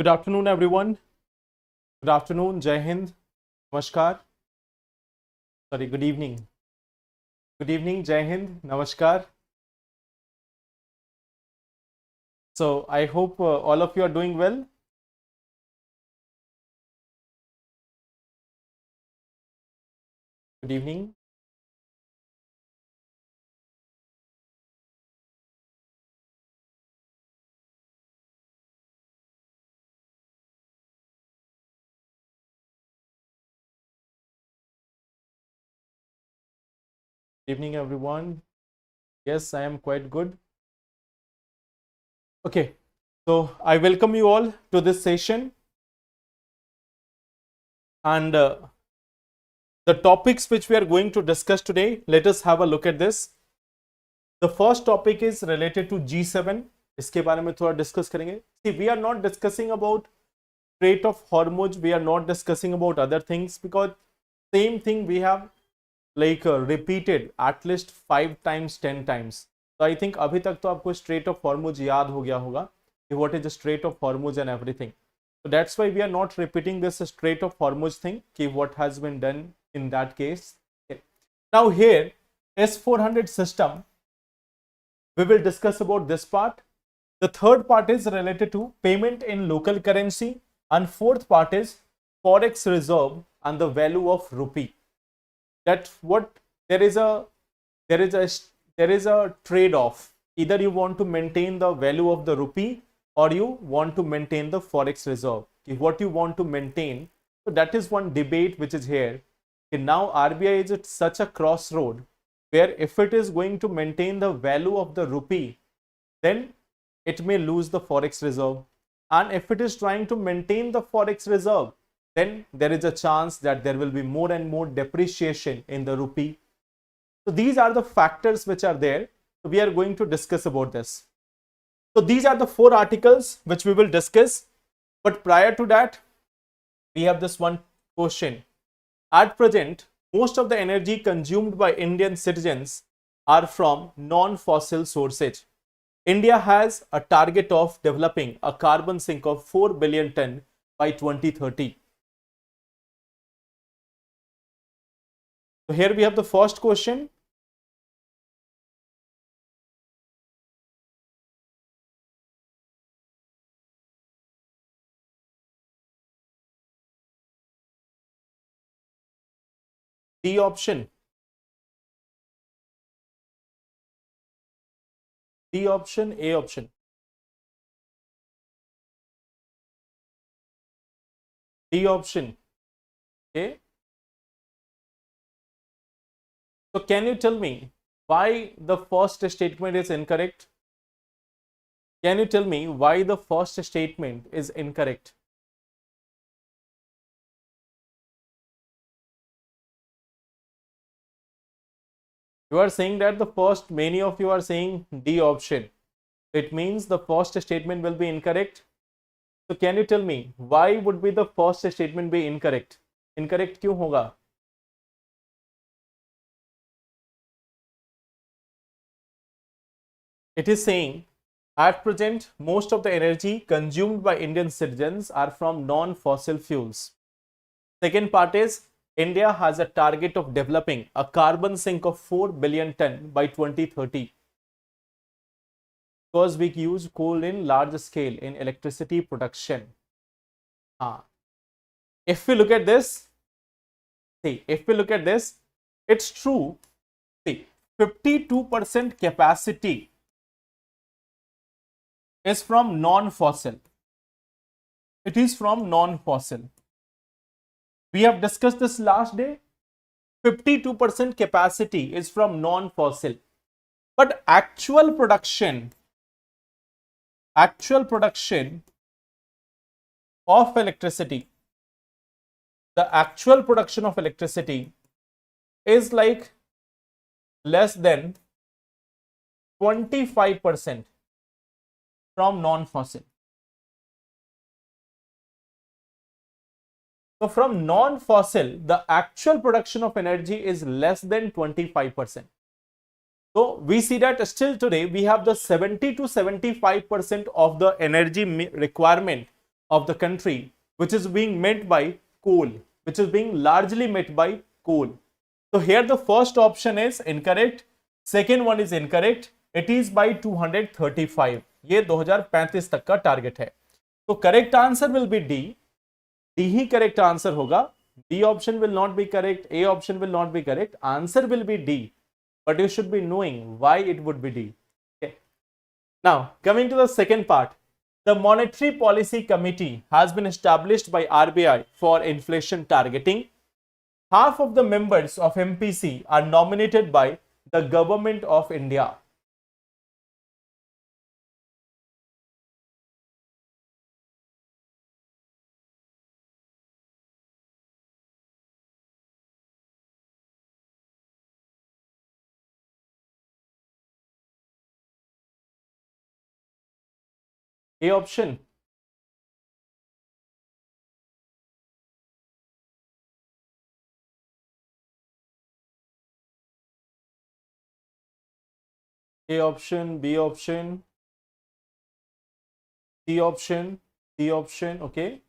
Good afternoon, everyone. Good afternoon, Jai Hind, Namaskar. Sorry, good evening. Good evening, Jai Hind, Namaskar. So, I hope all of you are doing well. Good evening. Good evening, everyone. Yes, I am quite good. Okay, so I welcome you all to this session. And the topics which we are going to discuss today, let us have a look at this. The first topic is related to G7. इसके बारे में थोड़ा discuss करेंगे. See, we are not discussing about Strait of Hormuz. We are not discussing about other things because same thing we have like repeated at least 5 times 10 times. So I think अभी तक तो आपको Strait of Hormuz याद हो गया होगा कि what is the Strait of Hormuz and everything. So that's why we are not repeating this Strait of Hormuz thing, कि what has been done in that case. Okay. Now here S400 system, we will discuss about this part. The third part is related to payment in local currency, and fourth part is Forex reserve and the value of rupee. That what there is a trade-off. Either you want to maintain the value of the rupee or you want to maintain the Forex reserve. If what you want to maintain, so that is one debate which is here. And now RBI is at such a crossroad where if it is going to maintain the value of the rupee, then it may lose the Forex reserve. And if it is trying to maintain the Forex reserve, then there is a chance that there will be more and more depreciation in the rupee. So these are the factors which are there. So we are going to discuss about this. So these are the 4 articles which we will discuss. But prior to that, we have this one question. At present, most of the energy consumed by Indian citizens are from non-fossil sources. India has a target of developing a carbon sink of 4 billion ton by 2030. So here we have the first question. D option. D option, A option. D option. Okay. So can you tell me why the first statement is incorrect? Can you tell me why the first statement is incorrect? You are saying that the first, many of you are saying D option. It means the first statement will be incorrect. So can you tell me why would be the first statement be incorrect? Incorrect क्यों होगा? It is saying at present most of the energy consumed by Indian citizens are from non-fossil fuels. Second part is India has a target of developing a carbon sink of 4 billion ton by 2030. Because we use coal in large scale in electricity production. If we look at this, it's true. See, 52% capacity is from non-fossil. It is from non-fossil. We have discussed this last day. 52% capacity is from non-fossil. But actual production of electricity, the actual production of electricity is like less than 25% from non-fossil. So from non-fossil, the actual production of energy is less than 25%. So we see that still today we have the 70 to 75% of the energy requirement of the country which is being met by coal, which is being largely met by coal. So here the first option is incorrect, second one is incorrect, it is by 235. ये 2035 तक का target है. तो correct answer will be D. D ही correct answer होगा. B option will not be correct, A option will not be correct, answer will be D, but you should be knowing why it would be D. Okay. Now, coming to the second part, the Monetary Policy Committee has been established by RBI for inflation targeting. Half of the members of MPC are nominated by the Government of India. A option. A option, B option, C option, D option, okay.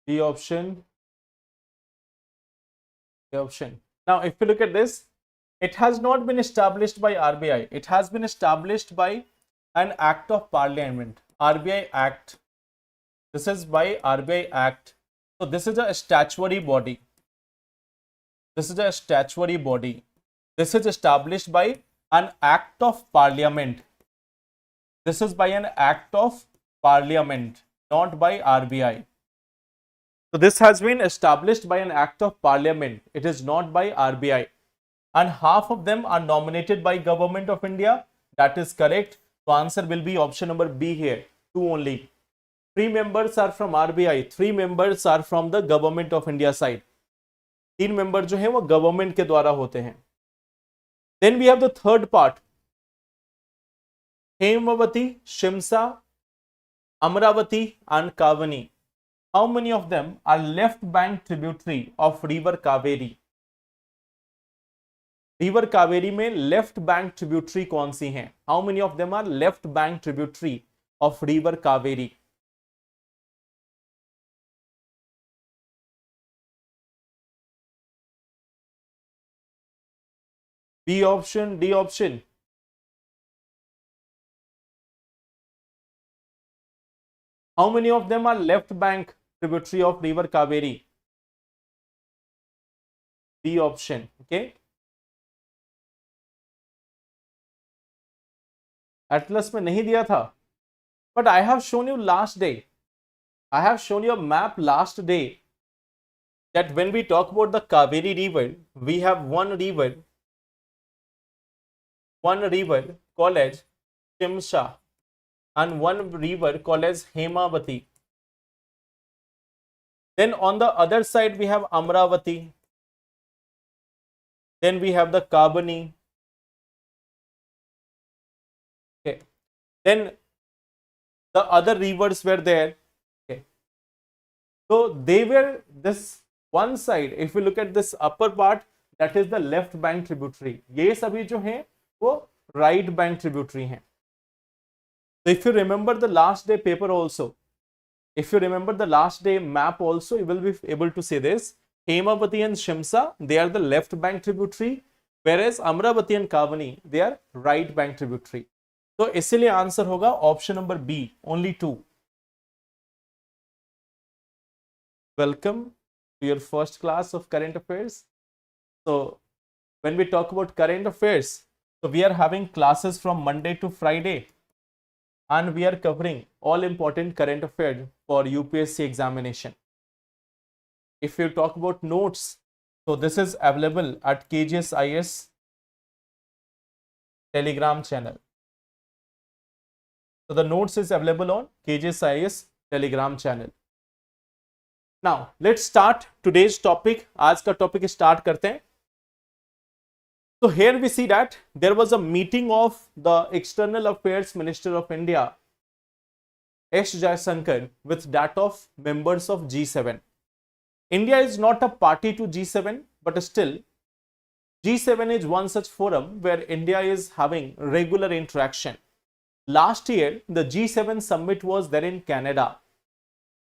B option, A option. Now, if you look at this, it has not been established by RBI. It has been established by an act of parliament, RBI Act. This is by RBI Act. So this is a statutory body. This is a statutory body. This is established by an act of parliament. This is by an act of parliament, not by RBI. So this has been established by an act of parliament. It is not by RBI. And half of them are nominated by Government of India. That is correct. So answer will be option number B here. 2 only. 3 members are from RBI. 3 members are from the Government of India side. 3 member जो हैं वो government के द्वारा होते हैं. Then we have the third part. Hemavati, Shimsa, Amravati and Kavani. How many of them are left bank tributary of river Kaveri? River Kaveri में left bank tributary कौन सी हैं? How many of them are left bank tributary of river Kaveri? B option, D option? How many of them are left bank tributary of river Kaveri? B option. Okay. Atlas में नहीं दिया था, but I have shown you last day, I have shown you a map last day that when we talk about the Kaveri river, we have one river called as Shimsha and one river called as Hemavati. Then on the other side we have Amravati, then we have the Kabani. Okay. Then the other rivers were there. Okay. So they were this one side. If we look at this upper part, that is the left bank tributary. ये सभी जो हैं वो right bank tributary हैं. So if you remember the last day paper also, if you remember the last day map also, you will be able to say this. Hemavati and Shimsa, they are the left bank tributary, whereas Amravati and Kavani, they are right bank tributary. तो इसलिए answer होगा option number B, only 2. Welcome to your first class of current affairs. So when we talk about current affairs, so we are having classes from Monday to Friday and we are covering all important current affairs for UPSC examination. If you talk about notes, so this is available at KGSIS Telegram channel. So the notes is available on KGSIS Telegram channel. Now let's start today's topic. आज का topic start करते हैं. So here we see that there was a meeting of the External Affairs Minister of India S. Jaishankar with that of members of G7. India is not a party to G7, but still G7 is one such forum where India is having regular interaction. Last year, the G7 summit was there in Canada.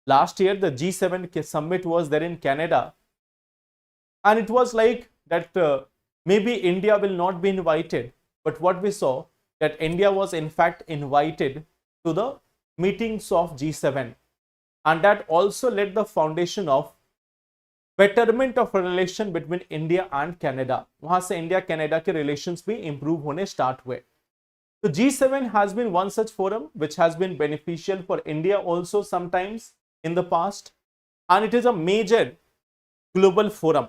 Last year, the G7 summit was there in Canada. And it was like that maybe India will not be invited. But what we saw, that India was in fact invited to the meetings of G7. And that also laid the foundation of betterment of a relation between India and Canada. वहां से India Canada के relations भी improve होने start हुए. So G7 has been one such forum which has been beneficial for India also sometimes in the past, and it is a major global forum.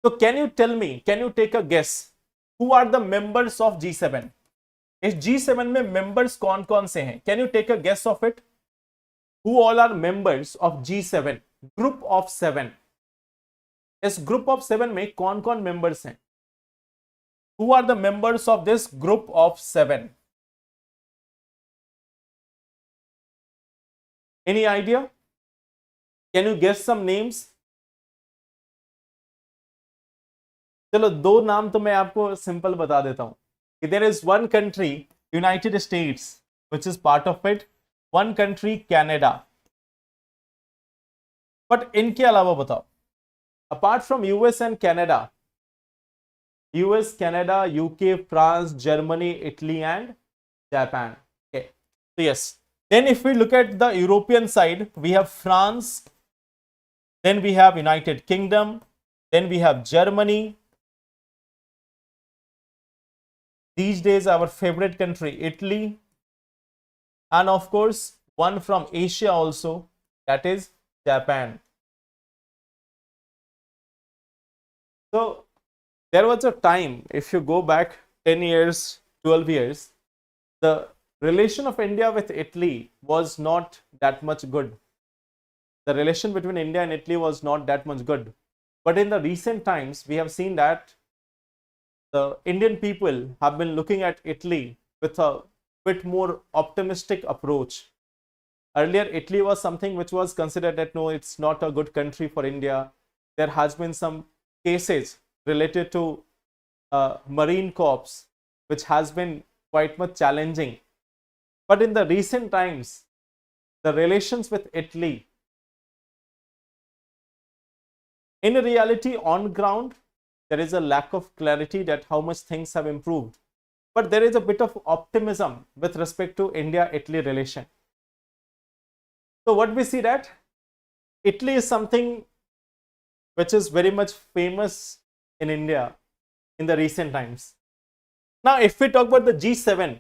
So can you tell me, can you take a guess who are the members of G7? इस G7 में members कौन कौन से हैं? Can you take a guess of it? Who all are members of G7? Group of 7. इस group of 7 में कौन कौन members हैं? Who are the members of this group of 7? Any idea? Can you guess some names? चलो दो नाम तो मैं आपको सिंपल बता देता हूं कि there is one country, United States, which is part of it, one country, Canada. But इनके अलावा बताओ, apart from US and Canada, US, Canada, UK, France, Germany, Italy, and Japan. Okay. So yes. Then if we look at the European side, we have France, then we have United Kingdom, then we have Germany. These days, our favorite country, Italy, and of course, one from Asia also, that is Japan. So there was a time, if you go back 10 years, 12 years, the relation of India with Italy was not that much good. The relation between India and Italy was not that much good. But in the recent times, we have seen that the Indian people have been looking at Italy with a bit more optimistic approach. Earlier, Italy was something which was considered that no, it's not a good country for India. There has been some cases related to marine corps, which has been quite much challenging. But in the recent times, the relations with Italy, in reality, on ground, there is a lack of clarity that how much things have improved. But there is a bit of optimism with respect to India-Italy relation. So what we see that Italy is something which is very much famous in India in the recent times. Now, if we talk about the G7,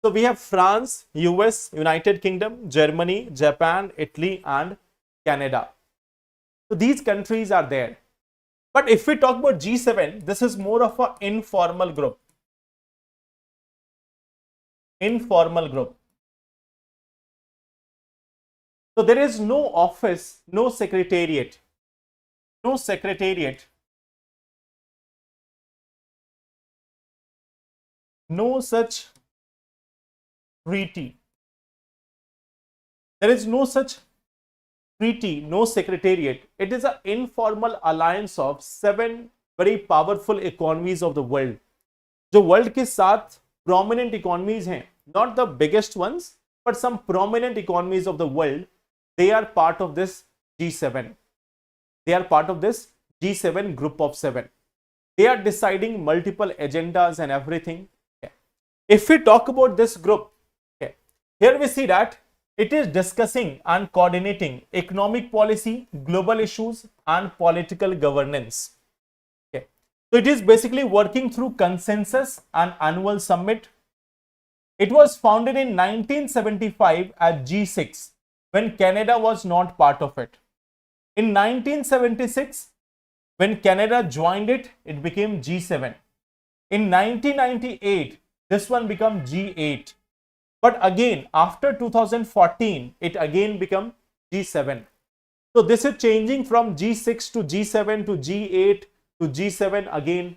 so we have France, US, United Kingdom, Germany, Japan, Italy, and Canada. So these countries are there. But if we talk about G7, this is more of an informal group. Informal group. So there is no office, no secretariat. No secretariat. No such treaty. There is no such treaty, no secretariat. It is an informal alliance of 7 very powerful economies of the world. जो world के 7 prominent economies हैं, not the biggest ones, but some prominent economies of the world, they are part of this G7. They are part of this G7 group of 7. They are deciding multiple agendas and everything. Okay. If we talk about this group, okay, here we see that it is discussing and coordinating economic policy, global issues, and political governance. Okay. So it is basically working through consensus and annual summit. It was founded in 1975 as G6 when Canada was not part of it. In 1976, when Canada joined it, it became G7. In 1998, this one became G8. But again, after 2014, it again became G7. So this is changing from G6 to G7 to G8 to G7 again.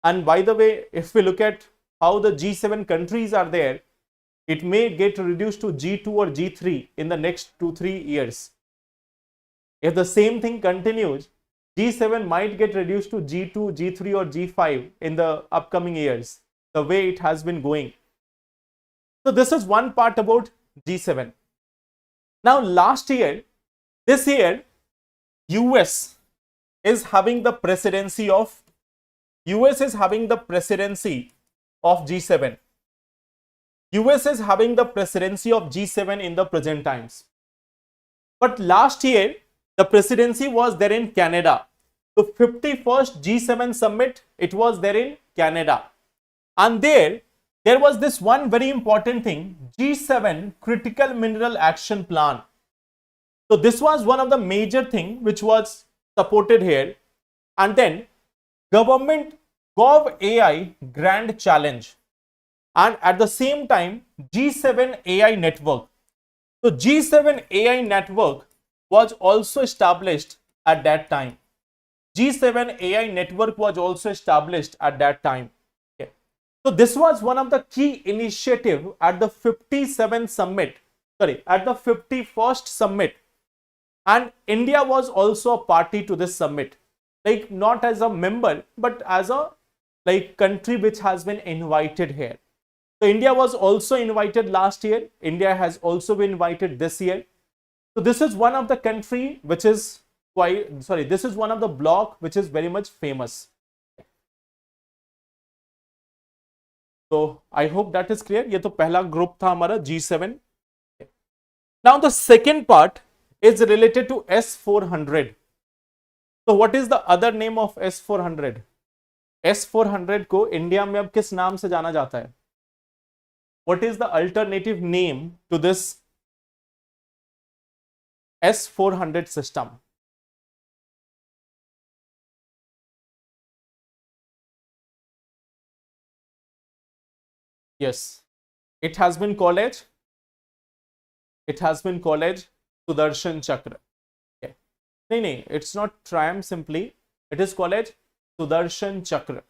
And by the way, if we look at how the G7 countries are there, It may get reduced to G2 or G3 in the next 2-3 years. If the same thing continues, G7 might get reduced to G2, G3 or G5 in the upcoming years, the way it has been going. So this is one part about G7. Now this year, US is having the presidency of G7. US is having the presidency of G7 in the present times. But last year, the presidency was there in Canada. The 51st G7 summit, it was there in Canada. And there was this one very important thing, G7 Critical Mineral Action Plan. So this was one of the major thing which was supported here. And then Government Gov AI Grand Challenge. And at the same time, G7 AI Network. So G7 AI Network was also established at that time. G7 AI Network was also established at that time. Okay. So this was one of the key initiative at the 51st summit. And India was also a party to this summit. Like not as a member, but as a country which has been invited here. So India was also invited last year. India has also been invited this year. So this is one of the country which is this is one of the bloc which is very much famous. So I hope that is clear. ये तो पहला group था हमारा G7. Now the second part is related to S400. So what is the other name of S400? S400 को India में अब किस नाम से जाना जाता है? What is the alternative name to this S400 system? Yes, it has been called Sudarshan Chakra. Okay. No, it's not Triumph simply. It is called Sudarshan Chakra.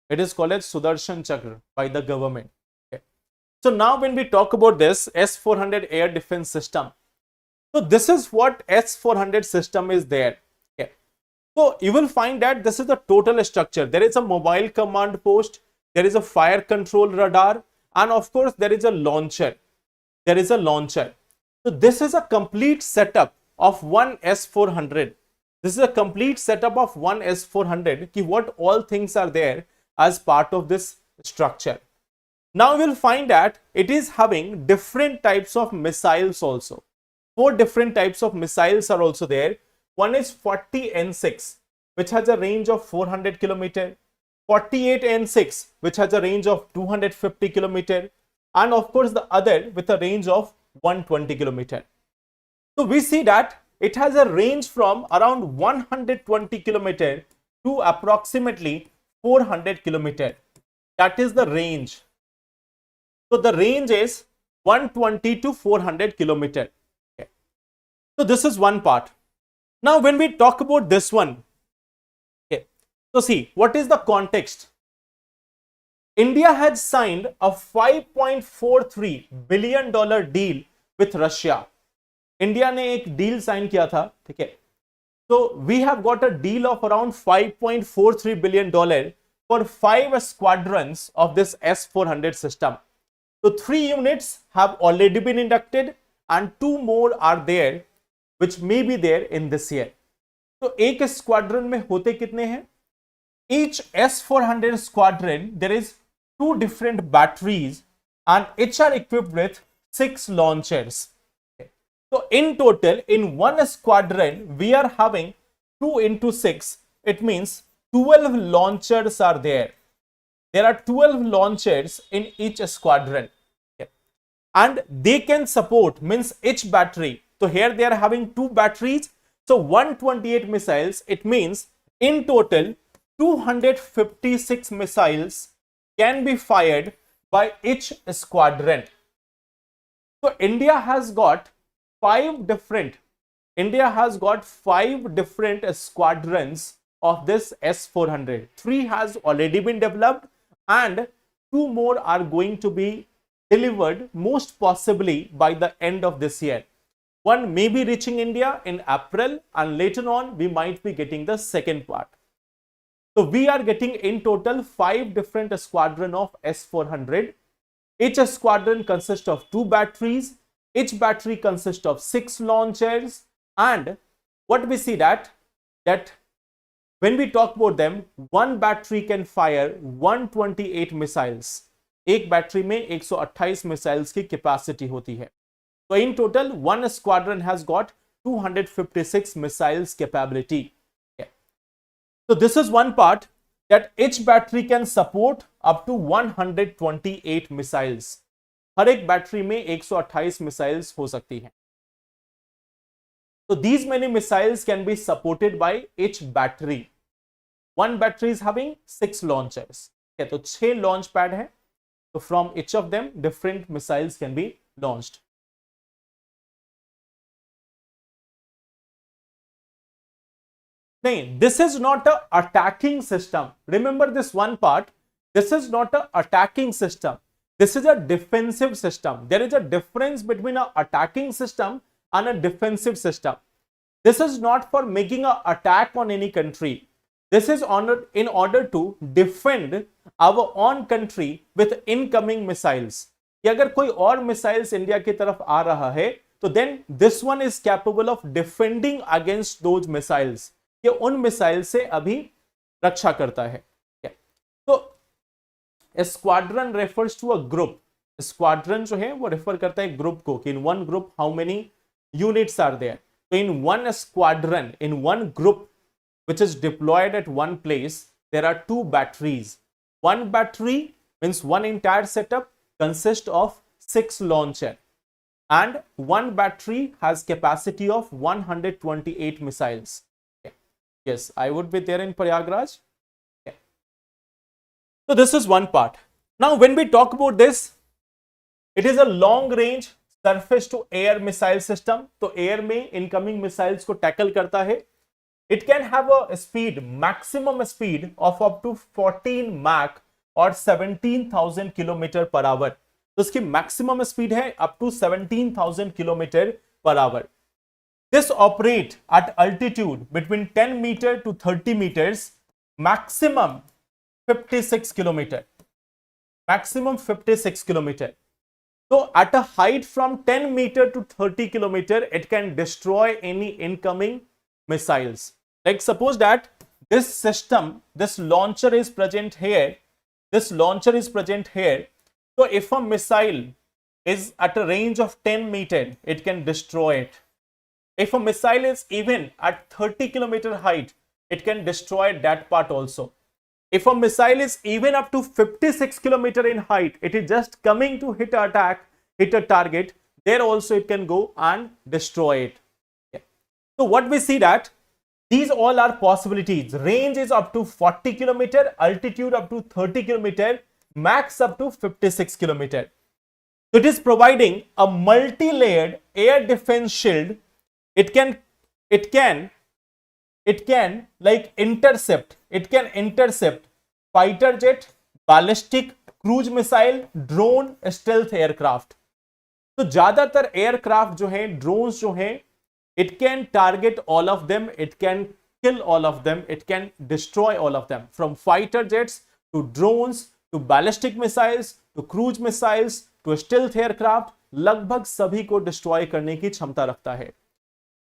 It is called Sudarshan Chakra by the government. Okay. So now when we talk about this S400 air defense system, so this is what S400 system is there. Okay. So you will find that this is the total structure. There is a mobile command post, there is a fire control radar, and of course there is a launcher. So this is a complete setup of one S400. This is a complete setup of one S400. Ki what all things are there as part of this structure. Now we will find that it is having different types of missiles also. 4 different types of missiles are also there. One is 40N6, which has a range of 400 km. 48N6, which has a range of 250 km. And of course the other with a range of 120 km. So we see that it has a range from around 120 km to approximately 400 km. That is the range. So the range is 120 to 400 km. Okay. So this is one part. Now when we talk about this one, okay, so see what is the context. India had signed a $5.43 billion deal with Russia. India ने एक deal sign किया था, ठीक है? So we have got a deal of around $5.43 billion for 5 squadrons of this S400 system. So 3 units have already been inducted and 2 more are there which may be there in this year. So एक squadron में होते कितने हैं? Each S400 squadron there is 2 different batteries and each are equipped with 6 launchers. Okay. So in total in one squadron we are having 2 into 6. It means 12 launchers are there. There are 12 launchers in each squadron. Okay. And they can support, means each battery. So here they are having 2 batteries. So 128 missiles. It means in total 256 missiles can be fired by each squadron. So India has got 5 different squadrons of this S400. 3 has already been developed and 2 more are going to be delivered most possibly by the end of this year. One may be reaching India in April, and later on we might be getting the second part. So we are getting in total 5 different squadron of S-400. Each squadron consists of 2 batteries. Each battery consists of 6 launchers, and what we see that when we talk about them, one battery can fire 128 missiles. एक battery में 128 missiles की capacity होती है. So in total, one squadron has got 256 missiles capability. Okay. So this is one part, that each battery can support up to 128 missiles. हर एक battery में 128 missiles हो सकती हैं. So these many missiles can be supported by each battery. One battery is having 6 launchers. Okay, तो 6 launch pad है. So from each of them, different missiles can be launched. नहीं, this is not a attacking system. Remember this one part. This is not a attacking system. This is a defensive system. There is a difference between a attacking system and a defensive system. This is not for making an attack on any country. This is in order to defend our own country with incoming missiles. कि अगर कोई और missiles India की तरफ आ रहा है, तो then this one is capable of defending against those missiles. ये उन missiles से अभी रक्षा करता है. तो a squadron refers to a group. Squadron जो है वो रेफर करता है ग्रुप को, कि in one group how many units are there. So in one squadron, in one group which is deployed at one place, there are 2 batteries. One battery means one entire setup consists of 6 launcher, and one battery has capacity of 128 missiles. Okay. Yes, I would be there in Prayagraj. Okay. So this is one part. Now when we talk about this, it is a long range surface to air missile system. तो air में incoming missiles को tackle करता है. It can have a speed, maximum speed of up to 14 Mach or 17,000 km per hour. तो इसकी maximum speed है up to 17,000 km per hour. This operate at altitude between 10 meter to 30 meters, maximum 56 km. Maximum 56 km. So at a height from 10 meter to 30 km, it can destroy any incoming missiles. Like suppose that this system, this launcher is present here. This launcher is present here. So if a missile is at a range of 10 meter, it can destroy it. If a missile is even at 30 kilometer height, it can destroy that part also. If a missile is even up to 56 kilometer in height, it is just coming to hit a target, there also it can go and destroy it. Okay. So what we see that these all are possibilities. Range is up to 40 kilometer, altitude up to 30 kilometer, max up to 56 kilometer. So it is providing a multi-layered air defense shield. It can like intercept. It can intercept fighter jet, ballistic, cruise missile, drone, stealth aircraft. तो ज्यादातर aircraft जो है, drones जो है, it can target all of them, it can kill all of them, it can destroy all of them, from fighter jets to drones to ballistic missiles to cruise missiles to stealth aircraft, लगभग सभी को destroy करने की क्षमता रखता है.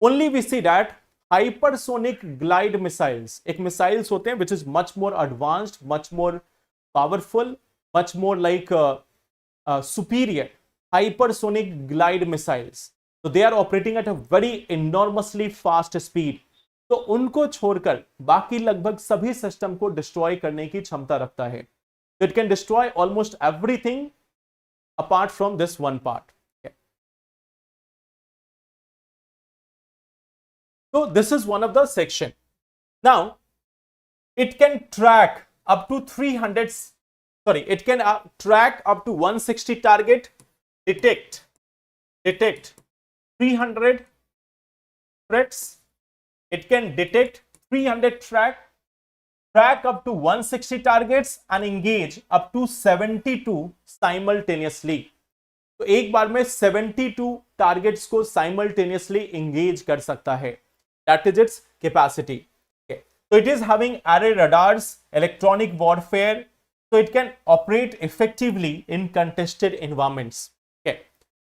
Only we see that hypersonic glide missiles, एक missiles होते हैं which is much more advanced, much more powerful, much more like superior hypersonic glide missiles. So they are operating at a very enormously fast speed. तो उनको छोड़कर बाकी लगभग सभी system को डिस्ट्रॉय करने की क्षमता रखता है. It can destroy almost everything apart from this one part. Okay. So this is one of the section. Now it can track up to 300. Sorry, it can track up to 160 target. Detect 300 threats. It can detect 300 track up to 160 targets and engage up to 72 simultaneously. तो एक बार में 72 targets को simultaneously engage कर सकता है. That is its capacity. So it is having array radars, electronic warfare, so it can operate effectively in contested environments. Okay,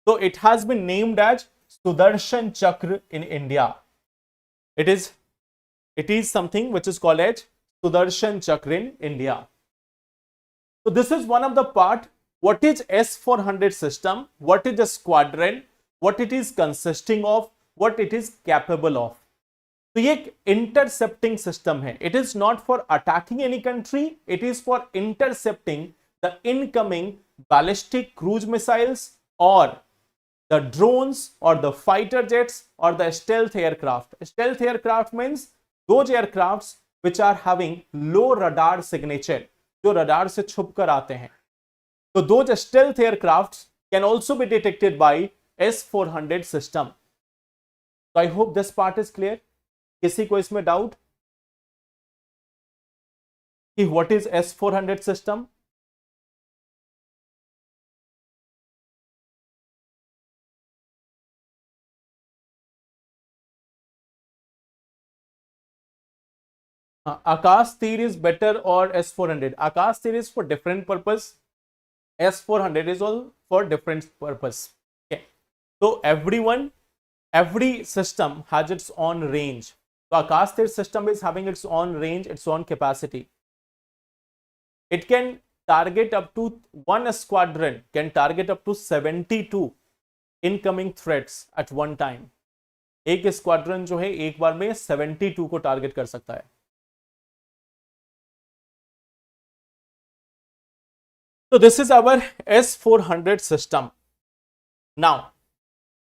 so it has been named as Sudarshan Chakra in India. It is something which is called as Sudarshan Chakra in India. So this is one of the part. What is S400 system? What is a squadron? What it is consisting of? What it is capable of? तो ये एक intercepting system है. It is not for attacking any country, it is for intercepting the incoming ballistic cruise missiles और the drones और the fighter jets और the stealth aircraft. Stealth aircraft means those aircrafts which are having low radar signature, जो radar से छुप कर आते हैं. तो those stealth aircrafts can also be detected by S400 system. So I hope this part is clear. किसी को इसमें डाउट कि व्हाट इज S400 सिस्टम? आकाश तीर इज बेटर और S400? आकाश तीर is for different purpose, S400 is all for different purpose. Okay, so every system has its own range. So Akash Tir system is having its own range, its own capacity. It can target up to one squadron can target up to 72 incoming threats at one time. एक squadron जो है एक बार में 72 को target कर सकता है. So this is our S400 system. Now,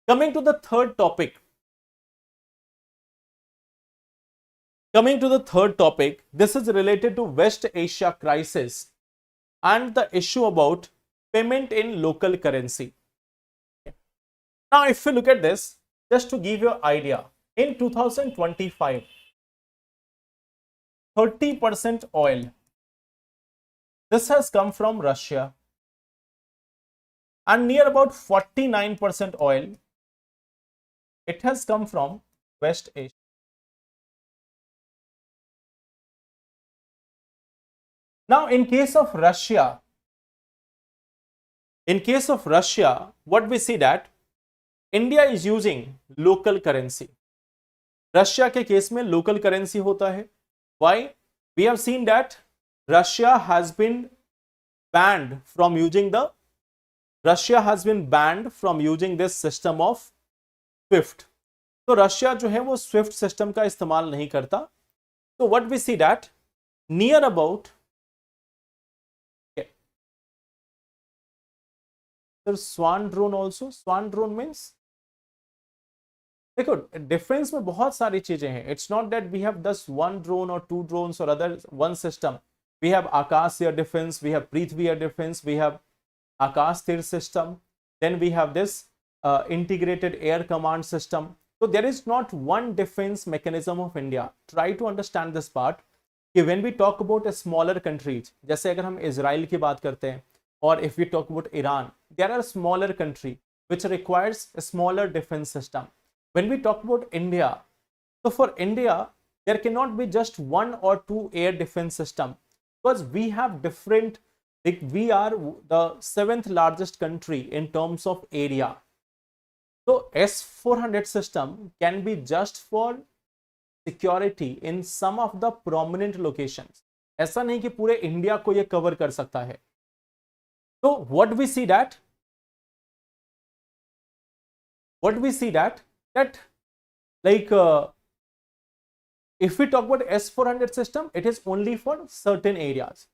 coming to the third topic. This is related to West Asia crisis and the issue about payment in local currency. Now, if you look at this, just to give you an idea, in 2025, 30% oil, this has come from Russia, and near about 49% oil, it has come from West Asia. Now, in case of Russia, what we see that India is using local currency. Russia के case में local currency होता है. Why? We have seen that Russia has been banned from using this system of SWIFT. तो Russia जो है वो SWIFT system का इस्तेमाल नहीं करता. So what we see that near about swarm drone also. Swarm drone means देखो difference में बहुत सारी चीजें हैं. It's not that we have just one drone और टू ड्रोन्स और other one system. We have Akash air defence, we have Prithvi air defence, we have Akashteer system, then we have this integrated air command system. So there is not one defense mechanism of India. Try to understand this part कि when we talk about a smaller countries, जैसे अगर हम Israel की बात करते हैं और if we talk about Iran, there are smaller country which requires a smaller defense system. When we talk about India, so for India there cannot be just one or two air defense system because we have different, like we are the 7th largest country in terms of area. So S400 system can be just for security in some of the prominent locations. ऐसा नहीं कि पूरे India को ये cover कर सकता है. So what we see that like if we talk about S400 system, it is only for certain areas.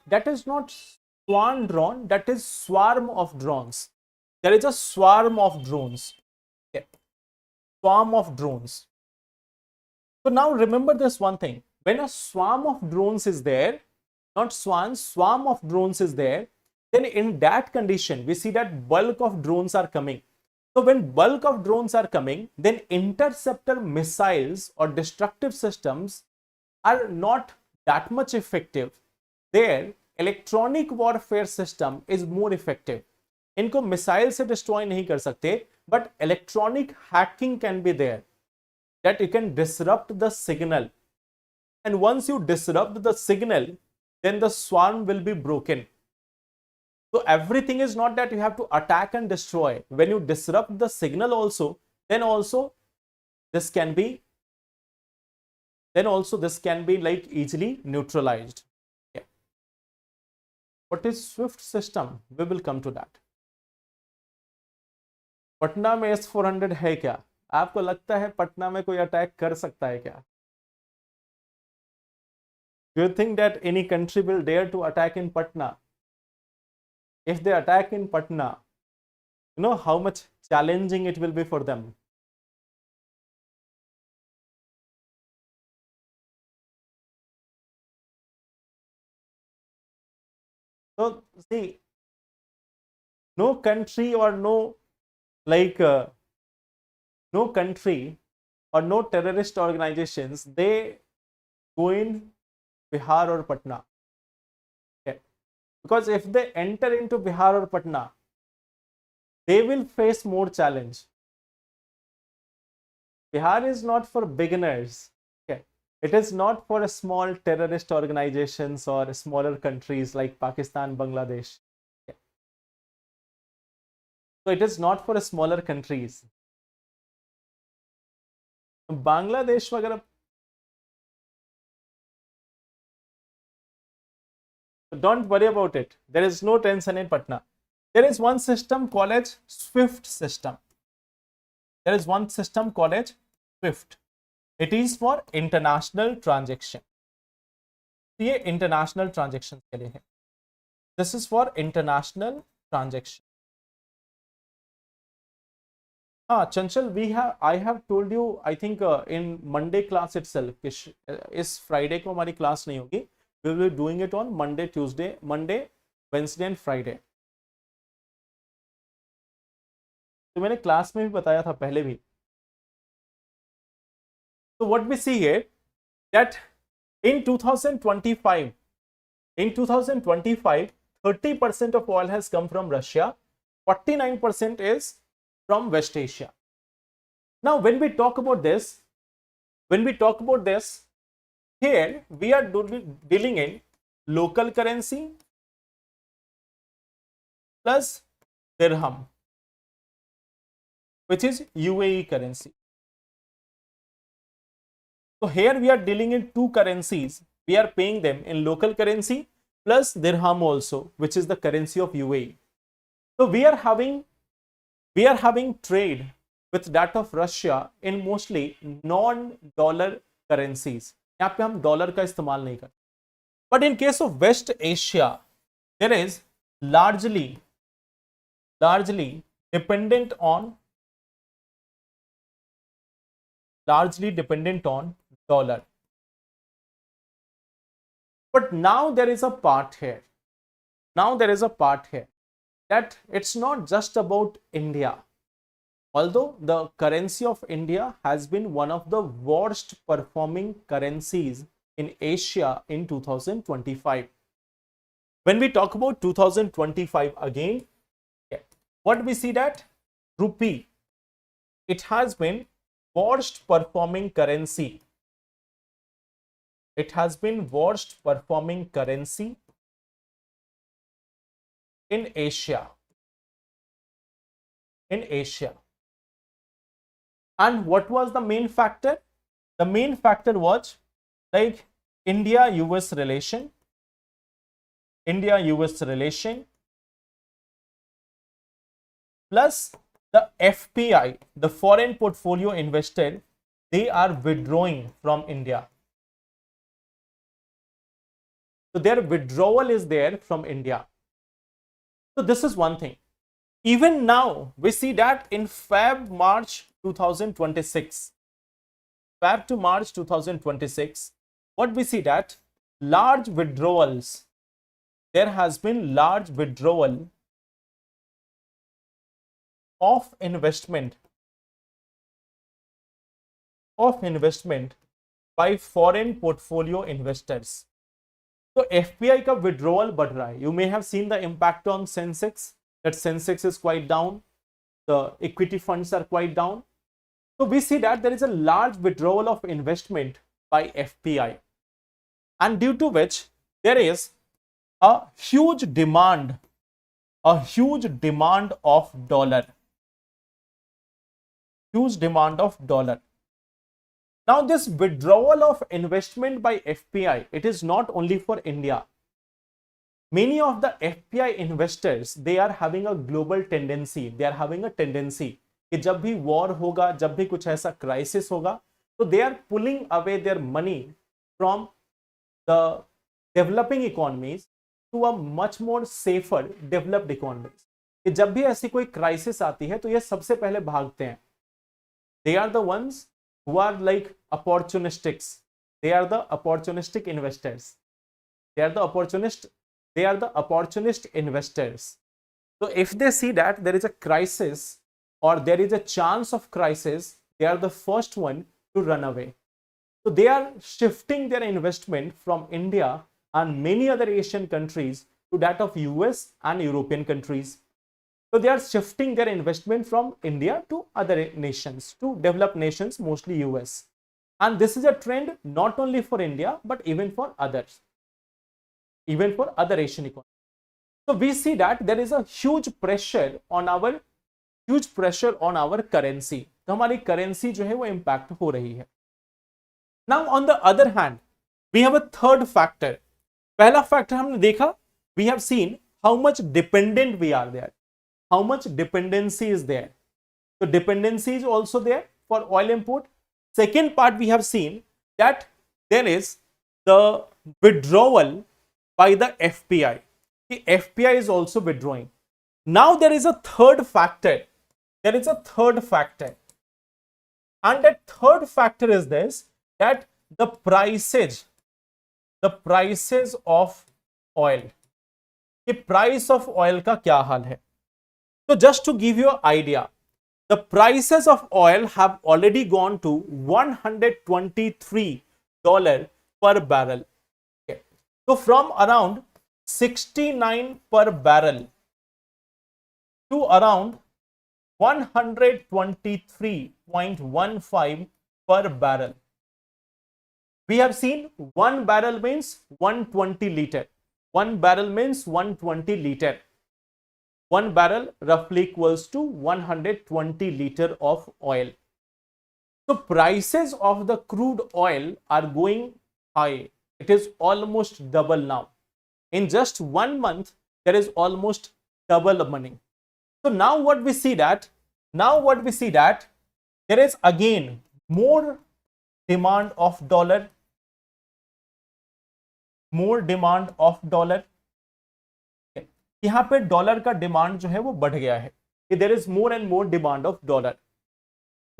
That is not swarm drone, that is swarm of drones. There is a swarm of drones. Okay. Swarm of drones. So now remember this one thing. When a swarm of drones is there, not swarm of drones is there, then in that condition, we see that bulk of drones are coming. So when bulk of drones are coming, then interceptor missiles or destructive systems are not that much effective. Their electronic warfare system is more effective. इनको missile से destroy नहीं कर सकते, but electronic hacking can be there that you can disrupt the signal, and once you disrupt the signal then the swarm will be broken. So everything is not that you have to attack and destroy. When you disrupt the signal also, then also this can be like easily neutralized. Yeah. What is Swift system? We will come to that. Patna में S-400 है क्या? आपको लगता है पटना में कोई attack कर सकता है क्या? Do you think that any country will dare to attack in Patna? If they attack in Patna, you know how much challenging it will be for them. So see, no country or no country or no terrorist organizations, they go in Bihar or Patna. Okay. Because if they enter into Bihar or Patna, they will face more challenge. Bihar is not for beginners. Okay. It is not for a small terrorist organizations or smaller countries like Pakistan, Bangladesh. Okay. So it is not for smaller countries. Bangladesh वगैरह, don't worry about it. There is no tension in Patna. There is one system called as Swift system. There is one system called as Swift. It is for international transaction. ये international transaction के लिए है. This is for international transaction. हाँ Chanchal, I have told you I think in Monday class itself कि इस Friday को हमारी class नहीं होगी. We will be doing it on Monday, Wednesday and Friday. तो मैंने क्लास में भी बताया था पहले भी. So what we see here that in 2025, 30% of oil has come from Russia, 49% is from West Asia. Now when we talk about this, here we are dealing in local currency plus dirham, which is UAE currency. So here we are dealing in two currencies. We are paying them in local currency plus dirham also, which is the currency of UAE. So we are having trade with that of Russia in mostly non-dollar currencies. यहाँ पे हम dollar का इस्तेमाल नहीं करते. But in case of West Asia there is largely dependent on dollar. But now there is a part here that it's not just about India. Although the currency of India has been one of the worst performing currencies in Asia in 2025. When we talk about 2025 again, what we see that Rupee, it has been worst performing currency. It has been worst performing currency in Asia. And what was the main factor? The main factor was like India-US relation, plus the FPI, the foreign portfolio investor, they are withdrawing from India. So their withdrawal is there from India. So this is one thing. Even now, we see that in March 2026, Feb to March 2026, what we see that large withdrawals, there has been large withdrawal of investment by foreign portfolio investors. So FPI का withdrawal बढ़ रहा है. You may have seen the impact on Sensex. that Sensex is quite down, the equity funds are quite down. So we see that there is a large withdrawal of investment by FPI, and due to which there is a huge demand of dollar. Huge demand of dollar. Now this withdrawal of investment by FPI, it is not only for India. Many of the FPI investors, they are having a global tendency. They are having a tendency कि जब भी war होगा, जब भी कुछ ऐसा crisis होगा, तो they are pulling away their money from the developing economies to a much more safer developed economies. कि जब भी ऐसी कोई crisis आती है, तो ये सबसे पहले भागते हैं. They are the ones who are like opportunistics. They are the opportunistic investors. They are the opportunist investors. So if they see that there is a crisis or there is a chance of crisis, they are the first one to run away. So they are shifting their investment from India and many other Asian countries to that of US and European countries. So they are shifting their investment from India to other nations, to developed nations, mostly US. And this is a trend not only for India, but even for others, even for other Asian economies. So we see that there is a huge pressure on our currency. तो हमारी currency जो है वो impact हो रही है. Now on the other hand, we have a third factor. पहला factor हमने देखा, we have seen how much dependent we are there. How much dependency is there? So dependency is also there for oil import. Second part, we have seen that there is the withdrawal by the FPI. The FPI is also withdrawing. Now there is a third factor. There is a third factor. And that third factor is this, that the prices of oil. The price of oil का क्या हाल है? So just to give you an idea, the prices of oil have already gone to $123 per barrel. Okay. So from around 69 per barrel to around 123.15 per barrel. We have seen 1 barrel means 120 liter. 1 barrel means 120 liter. 1 barrel roughly equals to 120 liter of oil. So prices of the crude oil are going high. It is almost double now. In just 1 month, there is almost double the money. So now what we see that there is again more demand of dollar. More demand of dollar. यहाँ पे dollar का demand जो है वो बढ़ गया है. There is more and more demand of dollar.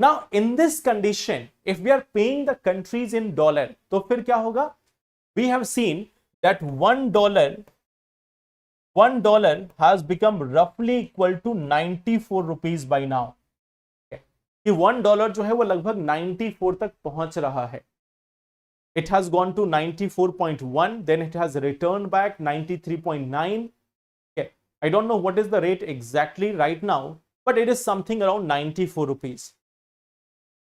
Now in this condition, if we are paying the countries in dollar, तो फिर क्या होगा? We have seen that $1 has become रफली equal to 94 rupees by now. कि $1 जो है वो लगभग 94 तक पहुंच रहा है. It has gone to 94.1, then it has returned back 93.9. I don't know what is the rate exactly right now, but it is something around 94 rupees.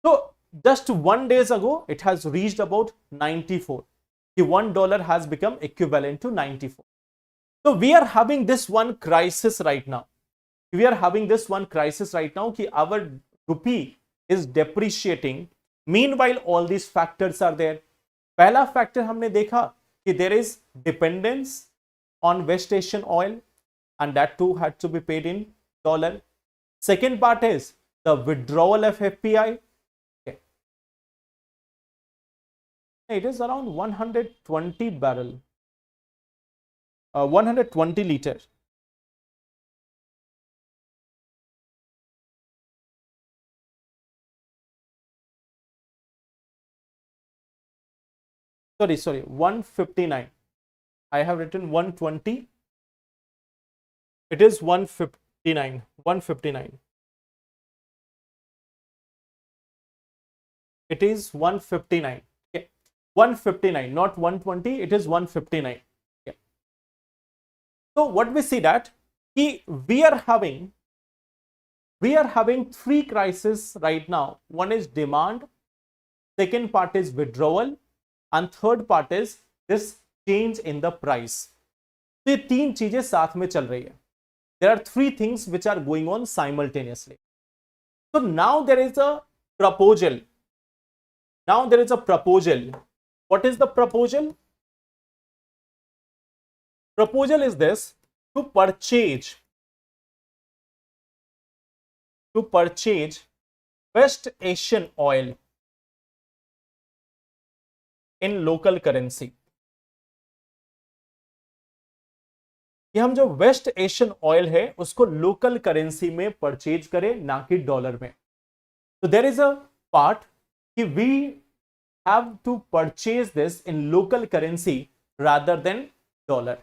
So just 1 day ago, it has reached about 94. The $1 has become equivalent to 94. So we are having this one crisis right now. We are having this one crisis right now कि our rupee is depreciating. Meanwhile, all these factors are there. पहला factor हमने देखा कि there is dependence on West Asian oil, and that too had to be paid in dollar. Second part is the withdrawal of FPI. Okay. It is around 120 barrel, 120 liter. Sorry, 159. I have written 120. It is 159. 159. It is 159. Okay. 159, not 120. It is 159. Okay. So what we see that कि we are having three crises right now. One is demand, second part is withdrawal, and third part is this change in the price. तो ये तीन चीजें साथ में चल रही है. There are three things which are going on simultaneously. So now there is a proposal. What is the proposal? Proposal is this: to purchase West Asian oil in local currency. कि हम जो वेस्ट एशियन ऑयल है उसको local currency में purchase करें, ना कि dollar में. तो देयर इज अ पार्ट कि we have to purchase this in local currency rather than dollar.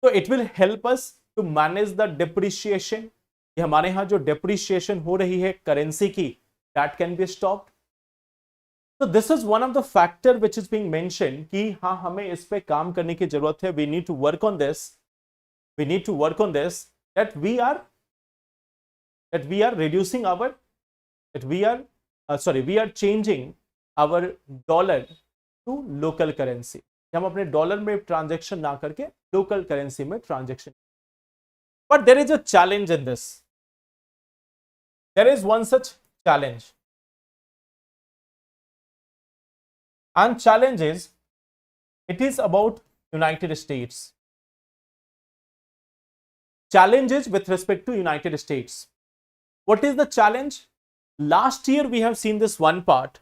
तो it will help us to manage the depreciation, कि हमारे यहां जो डिप्रिशिएशन हो रही है करेंसी की, दैट कैन बी स्टॉप्ड. तो this is one of the factor which is being mention कि हाँ, हमें इस पे काम करने की जरूरत है. We need to work on this. That we are reducing our we are changing our dollar to local currency. हम अपने डॉलर में ट्रांजैक्शन ना करके लोकल करेंसी में transaction. But there is a challenge in this. There is one such challenge. And challenge is, it is about United States. Challenges with respect to United States. What is the challenge? Last year we have seen this one part.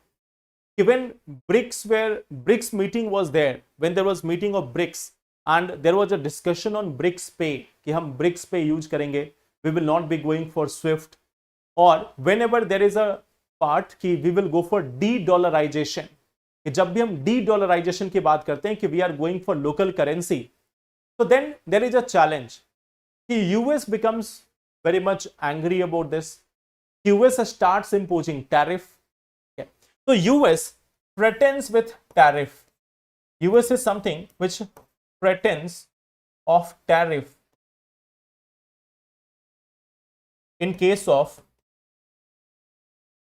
When BRICS meeting was there, when there was meeting of BRICS and there was a discussion on BRICS pay, कि हम BRICS pay use करेंगे, we will not be going for SWIFT, or whenever there is a part कि we will go for de-dollarization, कि जब भी हम de-dollarization की बात करते हैं कि we are going for local currency, so then there is a challenge. The US becomes very much angry about this. US starts imposing tariff. Okay. So US threatens with tariff. US is something which threatens of tariff in case of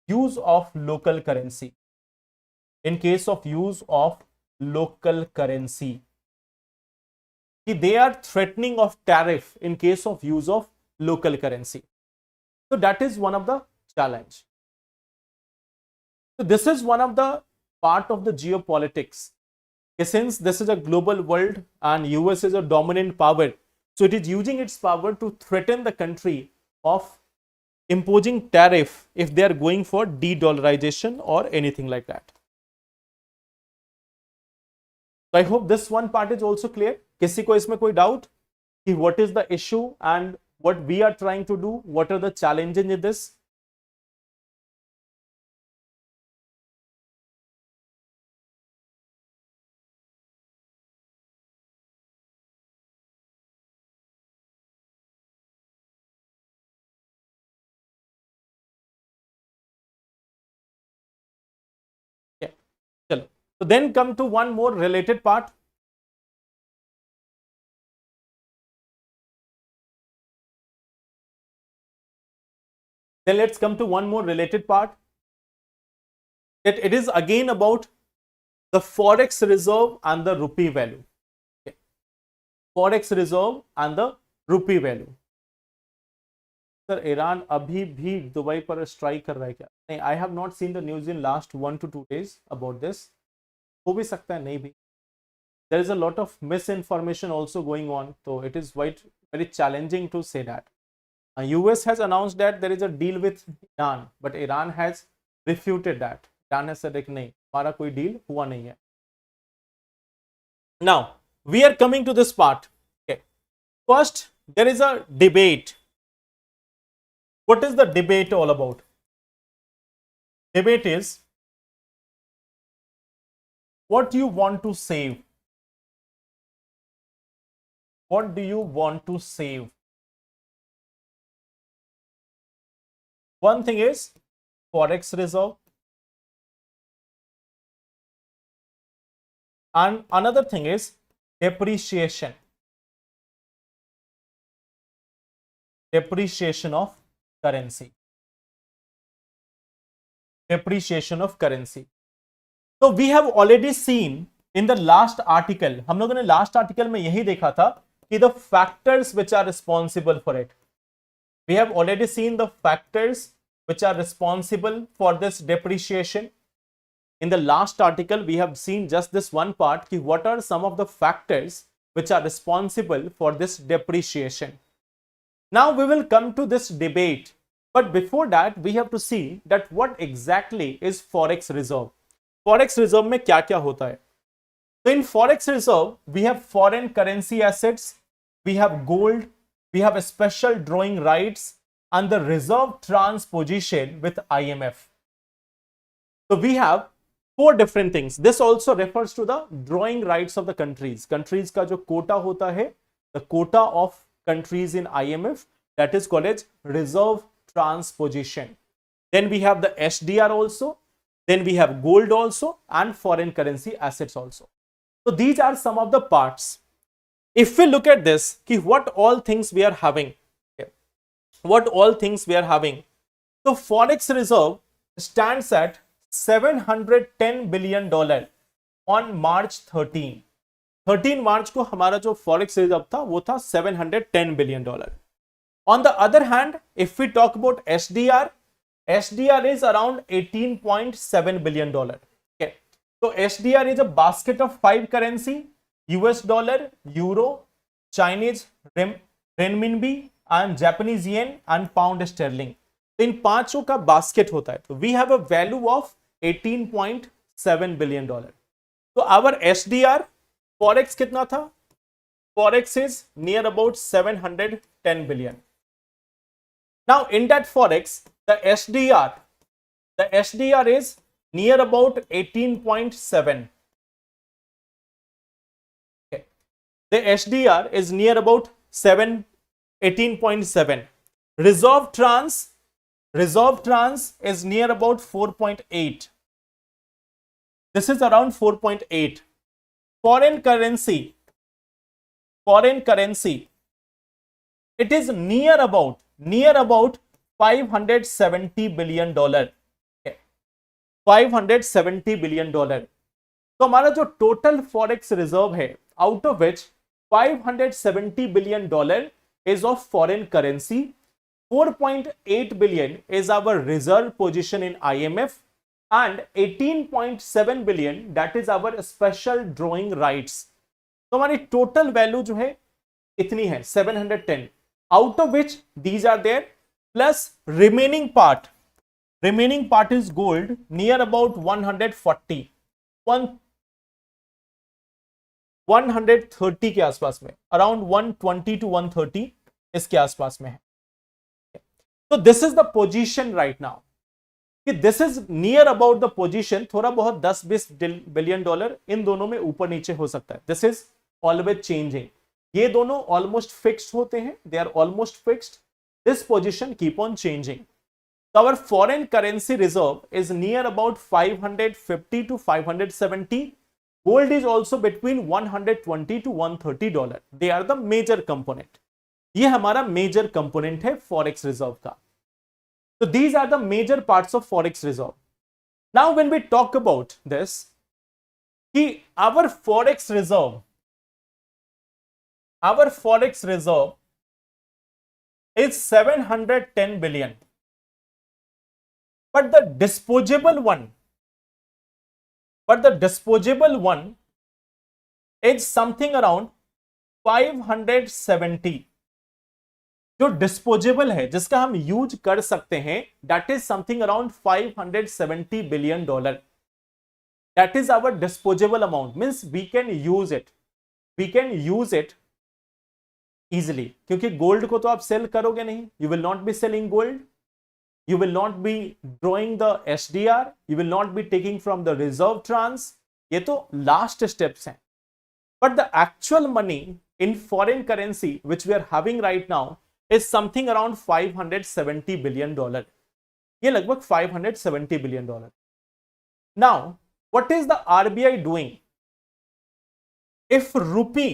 use of local currency. In case of use of local currency. They are threatening of tariff in case of use of local currency. So that is one of the challenge. So this is one of the part of the geopolitics. Since this is a global world and US is a dominant power, so it is using its power to threaten the country of imposing tariff if they are going for de-dollarization or anything like that. So I hope this one part is also clear. किसी को इसमें कोई doubt कि what is the issue and what we are trying to do, what are the challenges in this? Yeah. चलो. So then come to one more related part. Then let's come to one more related part. That it is again about the Forex reserve and the rupee value. Okay. Forex reserve and the rupee value. Sir Iran अभी भी Dubai पर strike कर रहा है क्या? नहीं, I have not seen the news in last 1 to 2 days about this. हो भी सकता है, नहीं भी. There is a lot of misinformation also going on, so it is quite very challenging to say that. US has announced that there is a deal with Iran, but Iran has refuted that. Iran has said नहीं, हमारा कोई deal हुआ नहीं है. Now we are coming to this part. Okay. First, there is a debate. What is the debate all about? Debate is what you want to save. What do you want to save? One thing is Forex reserve, and another thing is depreciation. depreciation of currency. Depreciation of currency. So we have already seen in the last article, हम लोगों ने last article में यही देखा था कि the factors which are responsible for it. We have already seen the factors which are responsible for this depreciation. In the last article, we have seen just this one part, ki what are some of the factors which are responsible for this depreciation. Now we will come to this debate, but before that, we have to see that what exactly is Forex reserve. Forex reserve में क्या क्या होता है? So in Forex reserve, we have foreign currency assets, we have gold, we have special drawing rights, and the reserve transposition with IMF. So we have four different things. This also refers to the drawing rights of the countries. Countries का जो quota होता है, the quota of countries in IMF, that is called as reserve transposition. Then we have the SDR also. Then we have gold also and foreign currency assets also. So these are some of the parts. If we look at this, ki what all things we are having, what all things we are having. So Forex reserve stands at $710 billion on March 13. 13 March को हमारा जो Forex reserve था वो था $710 billion. On the other hand, if we talk about SDR, SDR is around $18.7 billion. Okay. So SDR is a basket of 5 currency: US dollar, euro, Chinese renminbi, and Japanese yen and pound sterling. तो इन पांचों का basket होता है. तो we have a value of $18.7 billion. तो our SDR Forex कितना था? Forex is near about 710 billion. Now in that Forex, the SDR is near about 18.7. Okay. The SDR is near about 18.7. Reserve trans is near about 4.8. This is around 4.8. Foreign currency, it is near about $570 billion. Okay. $570 billion. तो हमारा जो total Forex reserve है, out of which $570 billion is of foreign currency, 4.8 billion is our reserve position in IMF, and 18.7 billion that is our special drawing rights. तो हमारी total value जो है इतनी है 710, out of which these are there, plus remaining part is gold near about 140, 130 के आसपास में, around 120 to 130 इसके आसपास में है. So this is the position right now. This is near about the position, थोड़ा बहुत 10-20 बिलियन डॉलर इन दोनों में ऊपर नीचे हो सकता है. This is always changing. ये दोनों almost fixed होते हैं. They are almost fixed. This position keep on changing. So our foreign currency reserve is near about 550 to 570. Gold is also between 120 to 130 dollar. They are the major component. ये हमारा major component है Forex reserve का. So these are the major parts of Forex reserve. Now when we talk about this, our Forex reserve is 710 billion. But the disposable one is something around 570. जो disposable है, जिसका हम use कर सकते हैं, that is something around 570 billion dollar. That is our disposable amount. Means we can use it easily, क्योंकि gold को तो आप सेल करोगे नहीं. You will not be selling gold, you will not be drawing the SDR, you will not be taking from the reserve tranche. ये तो last steps हैं. But the actual money in foreign currency which we are having right now is something around 570 billion dollar. ये लगभग 570 billion dollar. Now, what is the RBI doing? If rupee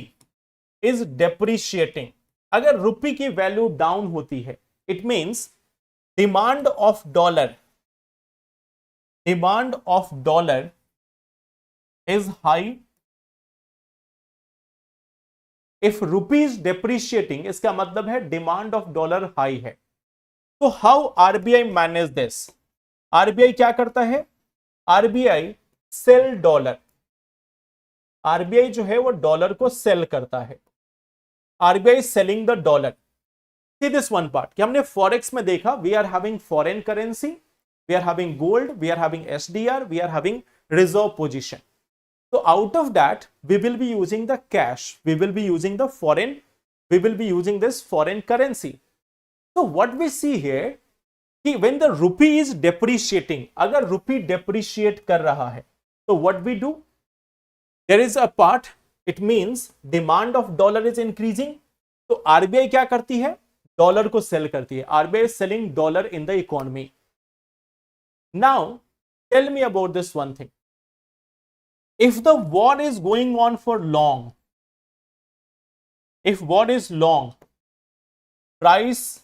is depreciating, अगर रुपी की value down होती है, it means demand of dollar is high. If rupee is depreciating, इसका मतलब है demand of dollar high है. तो how RBI manage this? RBI क्या करता है? RBI cell dollar. आरबीआई जो है वो डॉलर को सेल करता है. RBI selling the dollar. See this one part कि हमने फॉरेक्स में देखा, we are having foreign currency, we are having gold, we are having SDR, we are having reserve position. So out of that, we will be using the cash, we will be using the foreign, we will be using this foreign currency. So what we see here, कि when the rupee is depreciating, अगर rupee depreciate कर रहा है, तो what we do? There is a part, it means demand of dollar is increasing. तो RBI क्या करती है? डॉलर को सेल करती है. RBI is selling dollar in the economy. Now, tell me about this one thing. If the war is going on for long, if war is long, price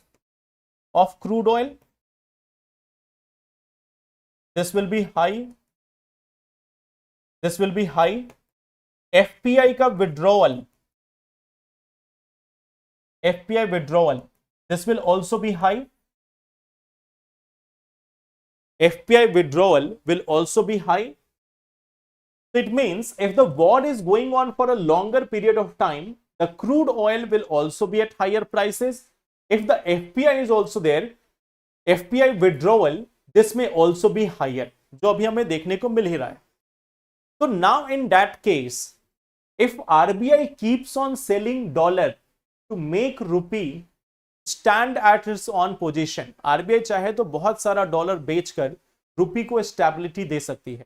of crude oil, this will be high, this will be high. FPI का withdrawal, FPI withdrawal, this will also be high. FPI withdrawal will also be high. It means if the war is going on for a longer period of time, the crude oil will also be at higher prices. If the FPI is also there, FPI withdrawal, this may also be higher, जो अभी हमें देखने को मिल ही रहा है. So now in that case, if RBI keeps on selling dollar to make rupee stand at its own position, RBI चाहे तो बहुत सारा डॉलर बेचकर रुपी को स्टेबिलिटी दे सकती है.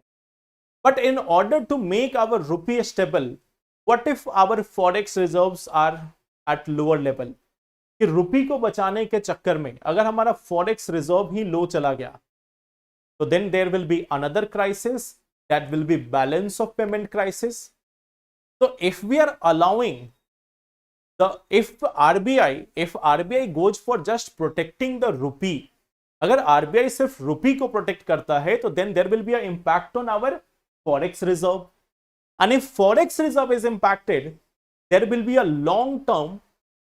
But in order to make our rupee stable, what if our forex reserves are at lower level? कि रुपी को बचाने के चक्कर में अगर हमारा forex reserve ही लो चला गया, तो then there will be another crisis, that will be balance of payment crisis. So if we are allowing if RBI goes for just protecting the rupee, अगर RBI सिर्फ रुपी को प्रोटेक्ट करता है, तो then there will be an impact on our forex reserve. And if forex reserve is impacted, there will be a long term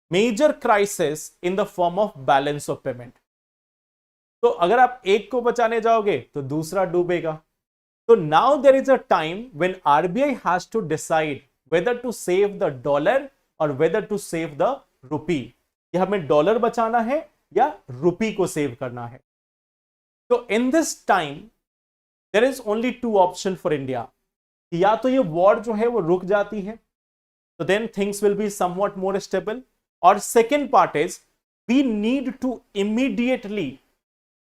major crisis in the form of balance of payment. तो अगर आप एक को बचाने जाओगे तो दूसरा डूबेगा. So now there is a time when RBI has to decide whether to save the dollar or whether to save the rupee. कि हमें डॉलर बचाना है या रुपी को सेव करना है. तो in this time there is only two option for India. या तो ये वॉर जो है वो रुक जाती है, तो then things will be somewhat more stable, और second part is we need to immediately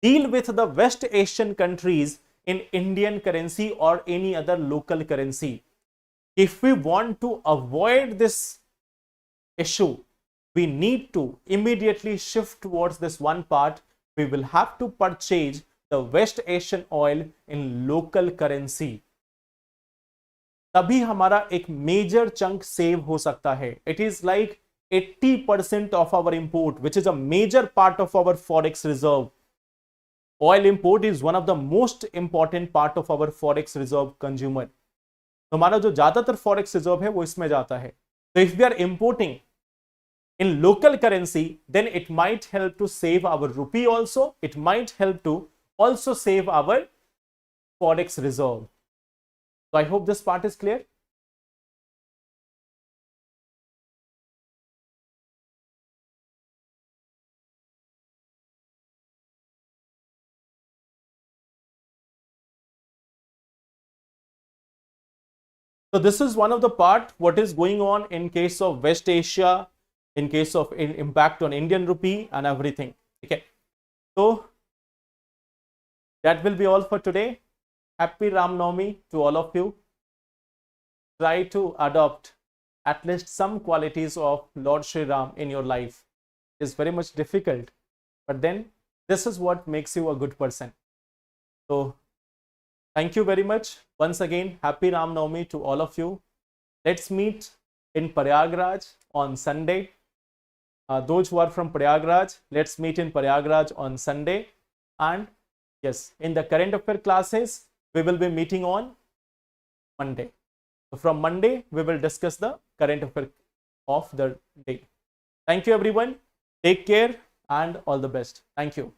deal with the West Asian countries in Indian currency or any other local currency. If we want to avoid this issue, we need to immediately shift towards this one part. We will have to purchase the West Asian oil in local currency. तभी हमारा एक major chunk save हो सकता है. It is like 80% of our import, which is a major part of our forex reserve. Oil import is one of the most important part of our forex reserve consumer. तो हमारा जो ज्यादातर forex reserve है वो इसमें जाता है. So if we are importing in local currency, then it might help to save our rupee also. It might help to also save our forex reserve. So I hope this part is clear. So this is one of the part what is going on in case of West Asia, in case of impact on Indian rupee and everything. Okay. So that will be all for today. Happy Ram Navami to all of you. Try to adopt at least some qualities of Lord Shri Ram in your life. It's very much difficult, but then this is what makes you a good person. So thank you very much. Once again, happy Ram Navami to all of you. Let's meet in Prayagraj on Sunday. Those who are from Prayagraj, let's meet in Prayagraj on Sunday. And yes, in the current affair classes, we will be meeting on Monday. So from Monday, we will discuss the current affair of the day. Thank you, everyone. Take care and all the best. Thank you.